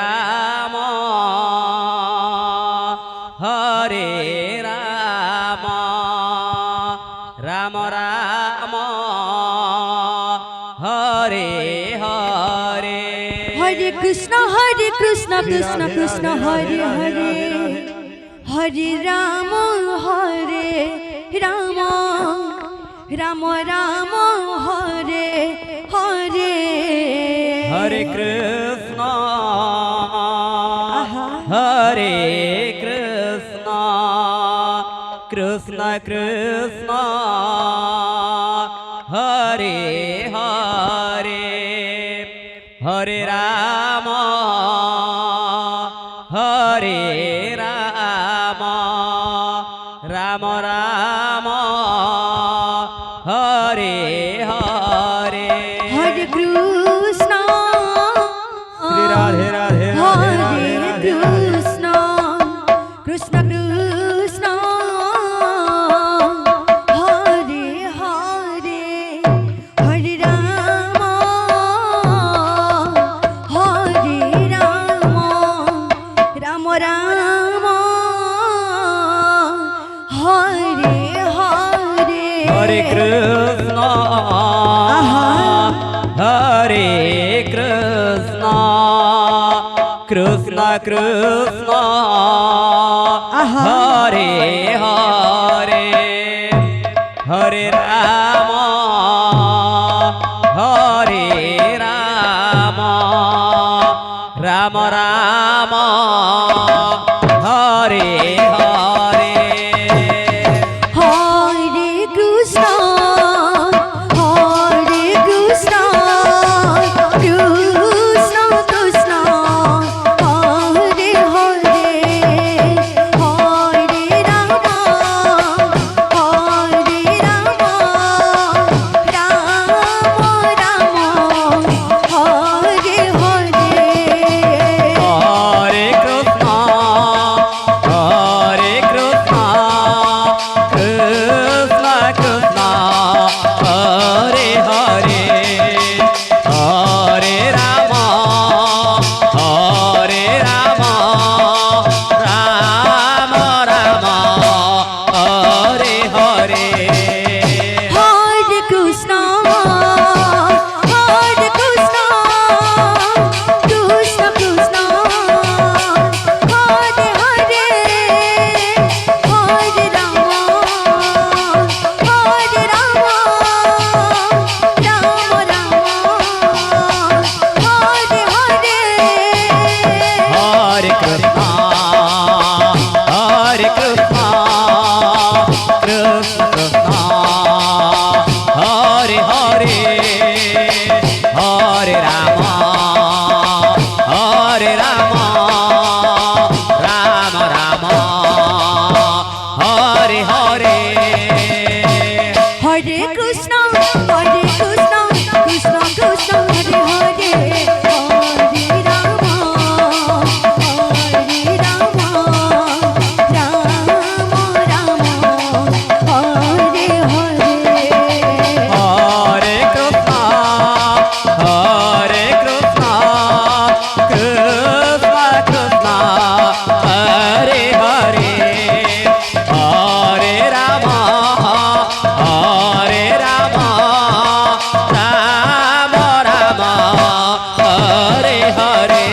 রাম হরে রাম রাম রাম হরে হরে হরে কৃষ্ণ কৃষ্ণ কৃষ্ণ হরে হরে হরে রাম রাম রাম হরে হরে হরে কৃষ্ণ হরে কৃষ্ণ কৃষ্ণ কৃষ্ণ হরে হরে হরে রাম হরে রাম রাম রাম হরে হরে হরে কৃষ্ণ শ্রী রাধে রাধে হরে কৃষ্ণ কৃষ্ণ কৃষ্ণ হরে হরে হরে রাম হরে রাম রাম রাম হরে হরে হরে কৃষ্ণ হরে কৃষ্ণ কৃষ্ণ কৃষ্ণ হরে হরে হরে রাম হরে রাম রাম রাম হরে হরে হরে কৃষ্ণ কৃষ্ণ কৃষ্ণ হরে হরে হরে রাম রাম রাম হরে হরে হরে কৃষ্ণ হরে কৃষ্ণ কৃষ্ণ কৃষ্ণ হরে হরে হরে রাম রাম রাম হরে হরে হরে কৃষ্ণ কৃষ্ণ কৃষ্ণ হরে হরে হরে রাম রাম রাম হরে হরে হরে কৃষ্ণ হরে কৃষ্ণ কৃষ্ণ কৃষ্ণ হরে হরে হরে রাম রাম রাম হরে হরে হরে কৃষ্ণ কৃষ্ণ কৃষ্ণ হরে হরে হরে রাম রাম রাম হরে হরে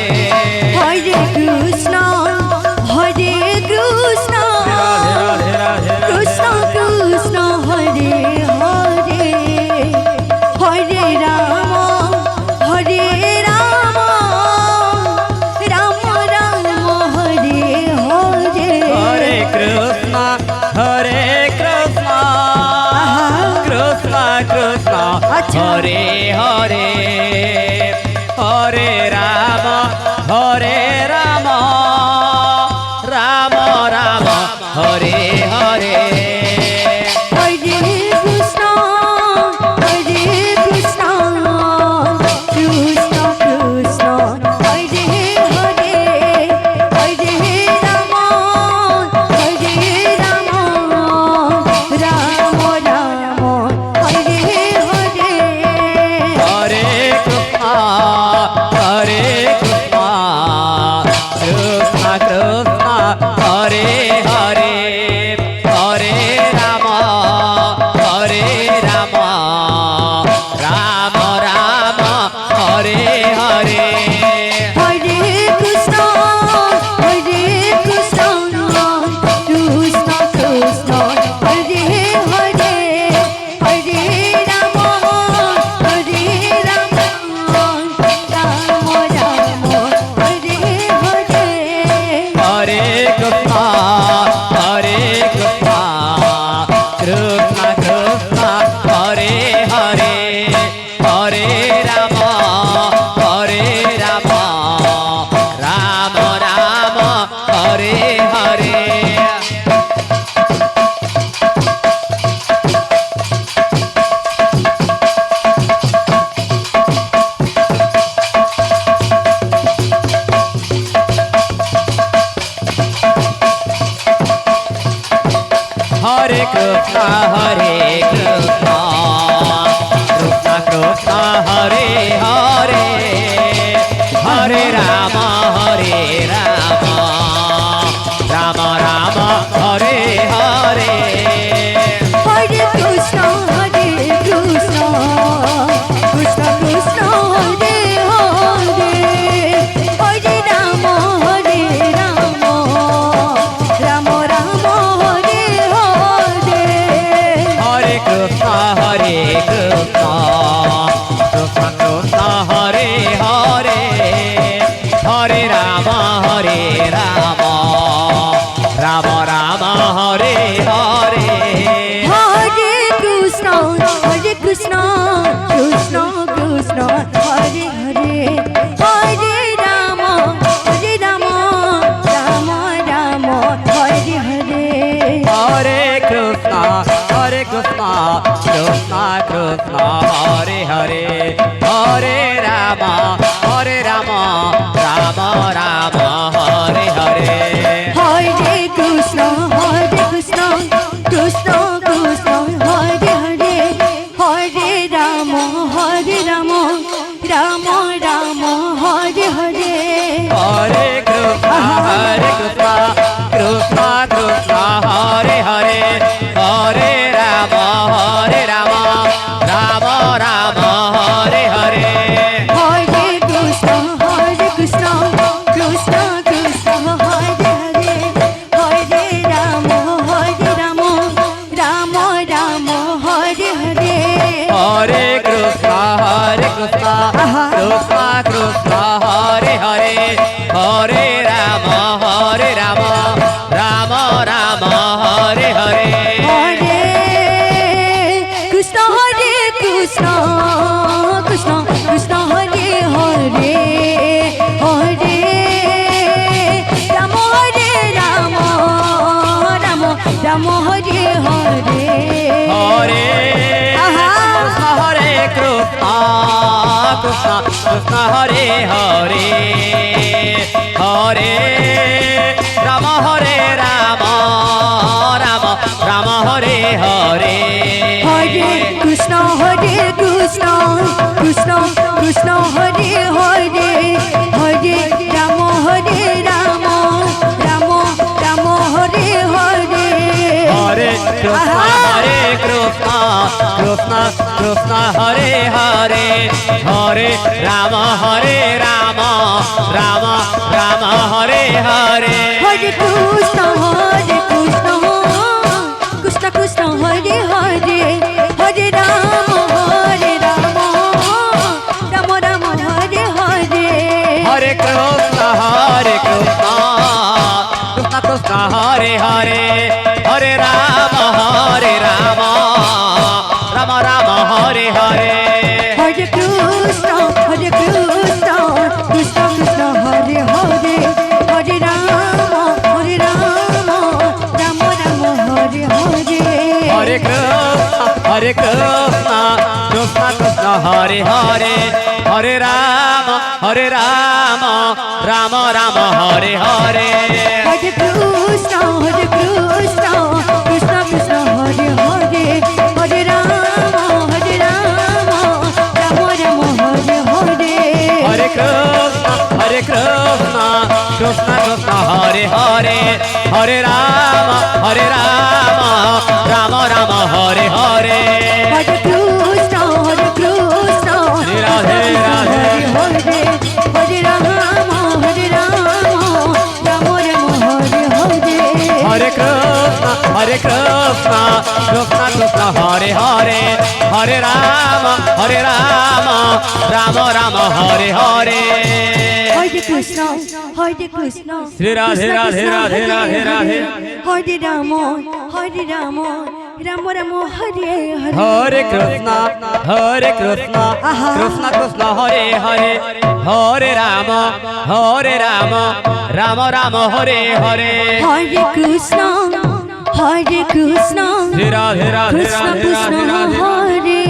হরে কৃষ্ণ হরে কৃষ্ণ কৃষ্ণ কৃষ্ণ হরে হরে হরে রাম রাম রাম হরে হরে হরে কৃষ্ণ কৃষ্ণ কৃষ্ণ হরে হরে হরে রাম রাম হরে হরে হরে কৃষ্ণ কৃষ্ণ কৃষ্ণ হরে হরে হরে রাম রাম রাম হরে হরে হরে কৃষ্ণ কৃষ্ণ কৃষ্ণ হরে হরে হরে রাম রাম হরে হরে কৃষ্ণ হরে কৃষ্ণ কৃষ্ণ কৃষ্ণ হরে হরে হরে রাম রাম রাম হরে হরে হরে কৃষ্ণ কৃষ্ণ কৃষ্ণ কৃষ্ণ হরে হরে হরে রাম রাম রাম হরে হরে হরে কৃষ্ণ কৃষ্ণ কৃষ্ণ কৃষ্ণ হরে হরে হরে রাম রাম রাম হরে হরে হরে কৃষ্ণ কৃষ্ণ কৃষ্ণ কৃষ্ণ হরে হরে হরে রাম রাম রাম হরে হরে হরে কৃষ্ণ কৃষ্ণ কৃষ্ণ কৃষ্ণ হরে হরে হরে রাম রাম রাম হরে হরে হরে কৃষ্ণ কৃষ্ণ কৃষ্ণ কৃষ্ণ হরে হরে হরে রাম রাম রাম হরে হরে হরে কৃষ্ণ কৃষ্ণ কৃষ্ণ হরে হরে হরে রাম রাম রাম হরে হরে হরে কৃষ্ণ কৃষ্ণ কৃষ্ণ কৃষ্ণ হরে হরে হরে রাম রাম রাম হরে হরে হরে কৃষ্ণ কৃষ্ণ কৃষ্ণ হরে হরে হরে রাম রাম রাম হরে হরে হরে কৃষ্ণ কৃষ্ণ কৃষ্ণ কৃষ্ণ হরে হরে হরে রাম রাম রাম হরে হরে হরে আহা। হরে কৃষ্ণ কৃষ্ণ কৃষ্ণ হরে হরে হরে রাম রাম রাম হরে হরে হরে কৃষ্ণ কৃষ্ণ কৃষ্ণ কৃষ্ণ হরে হরে হরে রাম রাম রাম হরে হরে হরে কৃষ্ণ কৃষ্ণ কৃষ্ণ কৃষ্ণ হরে হরে হরে রাম রাম রাম হরে হরে হরে কৃষ্ণ কৃষ্ণ কৃষ্ণ কৃষ্ণ হরে হরে হরে রাম রাম রাম হরে হরে হরে কৃষ্ণ কৃষ্ণ কৃষ্ণ হরে হরে হরে রাম রাম রাম হরে হরে হরে কৃষ্ণ কৃষ্ণ কৃষ্ণ কৃষ্ণ হরে হরে হরে রাম রাম রাম হরে হরে হরে কৃষ্ণ কৃষ্ণ কৃষ্ণ হরে হরে হরে রাম রাম রাম হরে হরে হরে কৃষ্ণ কৃষ্ণ কৃষ্ণ কৃষ্ণ হরে হরে হরে রাম রাম রাম হরে হরে হরে কৃষ্ণ কৃষ্ণ কৃষ্ণ হরে হরে হরে রাম রাম রাম হরে হরে হরে কৃষ্ণ রাধে রাধে হরে হরে রাম রাম রাম হরে হরে হরে কৃষ্ণ কৃষ্ণ কৃষ্ণ হরে হরে হরে রাম রাম রাম হরে হরে হরে কৃষ্ণ শ্রী রাধে রাধে রাধে রাধে রাধে হরে রাম রাম রাম হরে হরে হরে কৃষ্ণ কৃষ্ণ কৃষ্ণ হরে হরে হরে রাম রাম রাম হরে হরে হরে কৃষ্ণ শ্রী রাধে রাধে কৃষ্ণ রাধে কৃষ্ণ রাধে রাধে হরে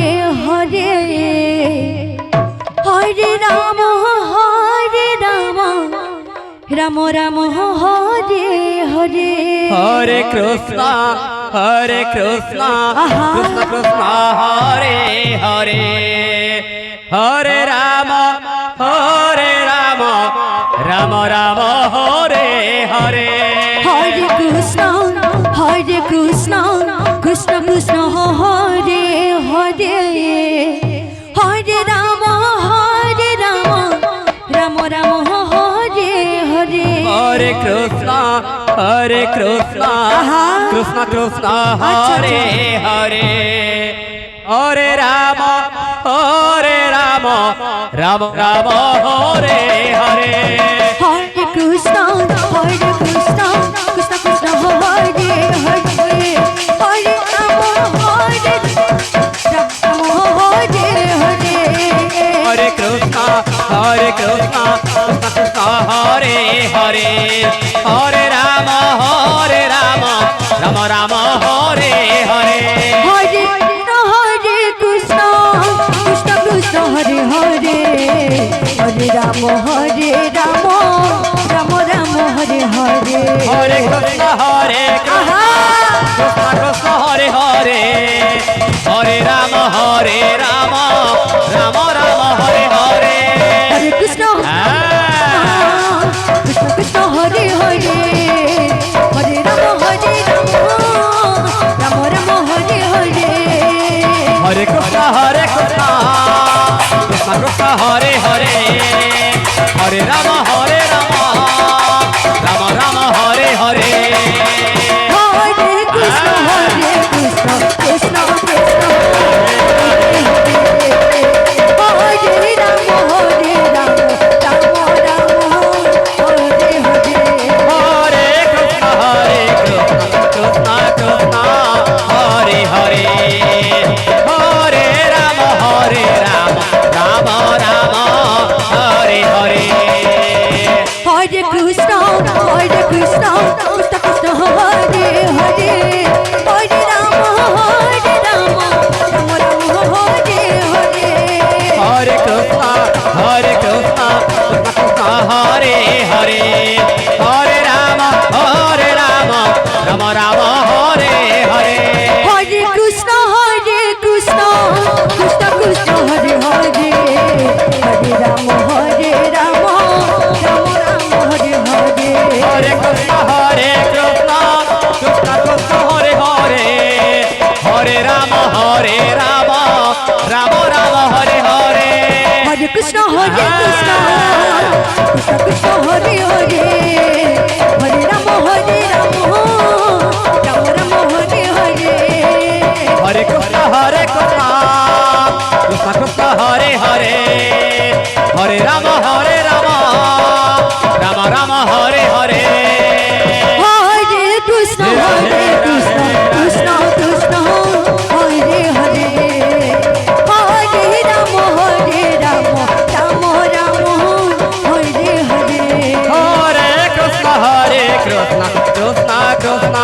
হরে হরে রাম রাম রাম হরে হরে হরে কৃষ্ণ হরে কৃষ্ণ কৃষ্ণ কৃষ্ণ হরে হরে হরে রাম রাম রাম হরে হরে হরে কৃষ্ণ কৃষ্ণ কৃষ্ণ হরে হরে হরে রাম রাম রাম হরে হরে হরে কৃষ্ণ কৃষ্ণ কৃষ্ণ হরে হরে হরে রাম রাম রাম হরে হরে হরে কৃষ্ণ কৃষ্ণ কৃষ্ণ হরে হরে হরে রাম হরে হরে হরে কৃষ্ণ কৃষ্ণ কৃষ্ণ হরে হরে হরে রাম রাম রাম হরে হরে হরে কৃষ্ণ কৃষ্ণ হরে হরে হরে রাম রাম রাম হরে হরে হরে কৃষ্ণ কৃষ্ণ কৃষ্ণ হরে হরে হরে রাম রাম রাম হরে হরে হরে কৃষ্ণ কৃষ্ণ হরে হরে হরে রাম রাম হরে হরে হরে কৃষ্ণ কৃষ্ণ কৃষ্ণ হরে হরে হরে রাম রাম রাম হরে হরে হরে কৃষ্ণ কৃষ্ণ কৃষ্ণ হরে রাম রাম হরে হরে হরে কৃষ্ণ কৃষ্ণ কৃষ্ণ হরে হরে হরে রাম রাম রাম হরে হরে হরে কৃষ্ণ কৃষ্ণ কৃষ্ণ হরে হরে হরে রাম রাম রাম হরে হরে হরে কৃষ্ণ কৃষ্ণ কৃষ্ণ হরে হরে হরে রাম রাম রাম হরে হরে হরে কৃষ্ণ কৃষ্ণ কৃষ্ণ হরে হরে হরে রাম রাম রাম হরে হরে হরে কৃষ্ণ কৃষ্ণ কৃষ্ণ হরে হরে হরে রাম রাম রাম হরে হরে হরে কৃষ্ণ কৃষ্ণ কৃষ্ণ হরে হরে হরে রাম রাম রাম হরে হরে হরে কৃষ্ণ কৃষ্ণ কৃষ্ণ হরে হরে হরে রাম রাম রাম হরে হরে হরে কৃষ্ণ কৃষ্ণ কৃষ্ণ হরে হরে হরে রাম রাম রাম হরে হরে হরে কৃষ্ণ কৃষ্ণ কৃষ্ণ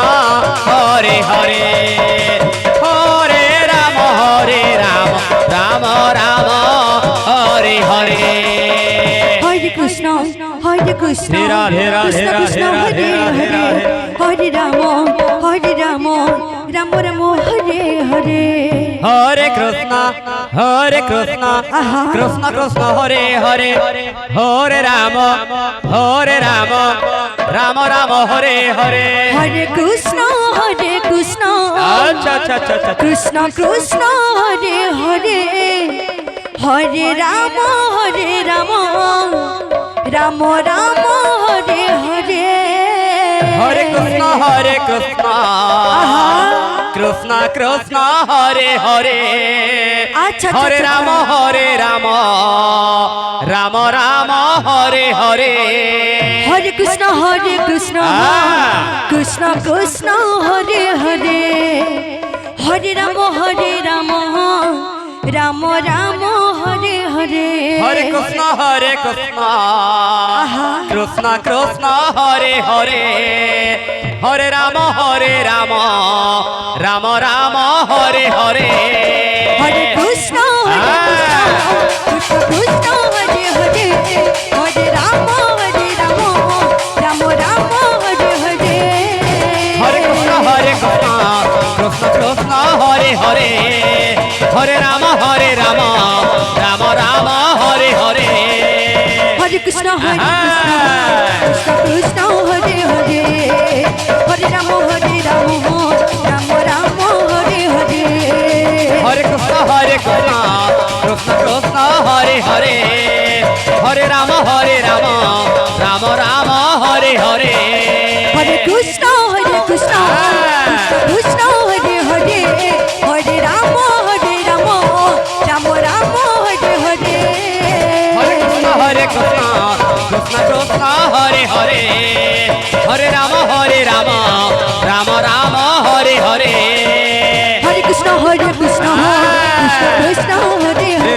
হরে হরে হরে রাম রাম রাম হরে হরে হরে কৃষ্ণ কৃষ্ণ রাধে রাধে কৃষ্ণ রাধে কৃষ্ণ রাধে হরে হরে রাম রাম রাম হরে হরে হরে কৃষ্ণ কৃষ্ণ কৃষ্ণ হরে হরে হরে রাম রাম রাম হরে হরে হরে কৃষ্ণ আচ্ছা আচ্ছা আচ্ছা আচ্ছা কৃষ্ণ কৃষ্ণ হরে হরে হরে রাম রাম রাম হরে হরে হরে কৃষ্ণ কৃষ্ণ কৃষ্ণ হরে হরে আচ্ছা, হরে আচ্ছা, রাম রাম রাম হরে হরে হরে কৃষ্ণ কৃষ্ণ কৃষ্ণ হরে হরে হরে রাম রাম রাম হরে হরে হরে কৃষ্ণ কৃষ্ণ কৃষ্ণ হরে হরে হরে রাম রাম রাম হরে হরে হরে কৃষ্ণ কৃষ্ণ কৃষ্ণ হরে হরে হরে রাম রাম রাম হরে হরে হরে কৃষ্ণ হরে রাম রাম রাম হরে হরে হরে কৃষ্ণ কৃষ্ণ কৃষ্ণ হরে হরে হরে রাম রাম রাম হরে হরে হরে কৃষ্ণ কৃষ্ণ কৃষ্ণ হরে হরে হরে রাম রাম রাম হরে হরে হরে কৃষ্ণ কৃষ্ণ কৃষ্ণ হরে হরে হরে রাম রাম রাম হরে হরে হরে কৃষ্ণ কৃষ্ণ কৃষ্ণ হরে হরে হরে রাম রাম রাম হরে হরে হরে কৃষ্ণ কৃষ্ণ কৃষ্ণ হরে হরে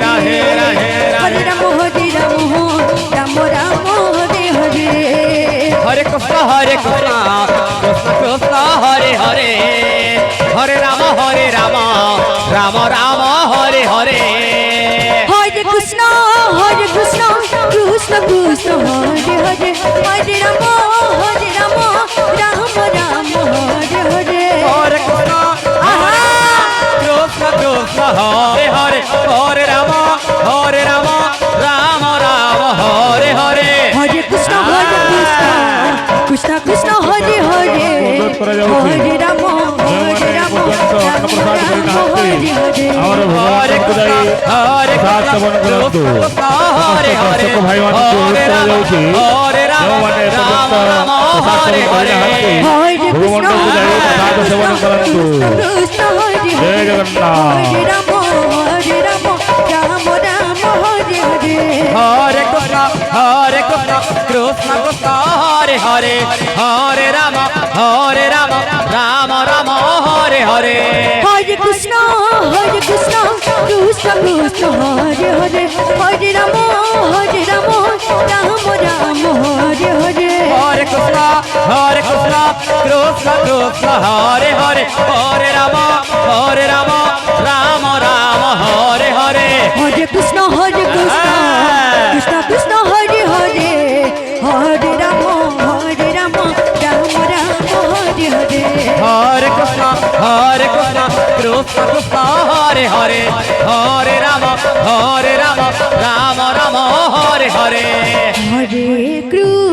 হরে রাম রাম রাম হরে হরে হরে কৃষ্ণ কৃষ্ণ কৃষ্ণ হরে হরে হরে রাম রাম রাম হরে হরে হরে কৃষ্ণ কৃষ্ণ কৃষ্ণ কৃষ্ণ হরে হরে হরে রাম রাম রাম হরে হরে হরে কৃষ্ণ কৃষ্ণ কৃষ্ণ হরে হরে হরে রাম রাম রাম হরে হরে হরে কৃষ্ণ কৃষ্ণ কৃষ্ণ হরে হরে হরে রাম রাম হরে হরে আমার হরে কৃষ্ণ হরে কৃষ্ণ হরে হরে হরে রাম রাম রাম হরে হরে হরে কৃষ্ণ কৃষ্ণ হরে জয় জগন্নাথ হরে রাম রাম রাম হরে হরে হরে কৃষ্ণ কৃষ্ণ কৃষ্ণ হরে হরে হরে রাম রাম রাম হরে হরে হরে কৃষ্ণ কৃষ্ণ কৃষ্ণ হরে হরে হরে রাম রাম রাম হরে হরে হরে কৃষ্ণ কৃষ্ণ কৃষ্ণ হরে হরে হরে রাম রাম রাম হরে হরে হরে কৃষ্ণ কৃষ্ণ কৃষ্ণ হরে হরে হরে রাম রাম রাম হরে হরে হরে কৃষ্ণ কৃষ্ণ কৃষ্ণ হরে হরে হরে রাম রাম রাম হরে হরে হরে কৃষ্ণ